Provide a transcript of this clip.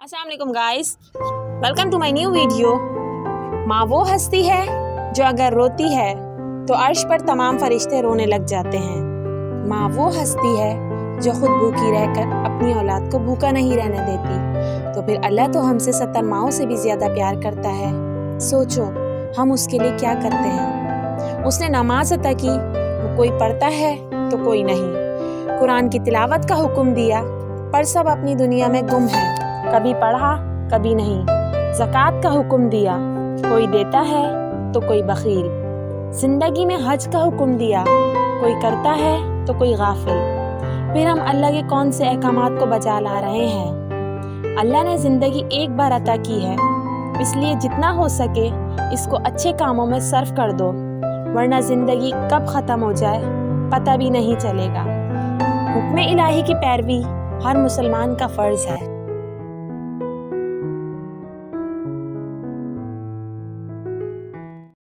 अस्सलाम वालेकुम guys, welcome to my new video. माँ वो हस्ती है जो अगर रोती है तो अर्श पर तमाम फरिश्ते रोने लग जाते हैं। माँ वो हस्ती है जो खुद भूखी रहकर अपनी औलाद को भूखा नहीं रहने देती, तो फिर अल्लाह तो हमसे 70 माओं से भी ज़्यादा प्यार करता है। सोचो हम उसके लिए क्या करते हैं। उसने नमाज अता की, वो कोई पढ़ता है तो कोई नहीं। कुरान की तिलावत का हुक्म दिया, पर सब अपनी दुनिया में गुम है, कभी पढ़ा कभी नहीं। ज़कात का हुक्म दिया, कोई देता है तो कोई बखील। ज़िंदगी में हज का हुक्म दिया, कोई करता है तो कोई गाफिल। फिर हम अल्लाह के कौन से अहकामात को बचा ला रहे हैं। अल्लाह ने ज़िंदगी एक बार अता की है, इसलिए जितना हो सके इसको अच्छे कामों में सर्फ कर दो, वरना ज़िंदगी कब ख़त्म हो जाए पता भी नहीं चलेगा। हुक्म इलाही की पैरवी हर मुसलमान का फ़र्ज़ है।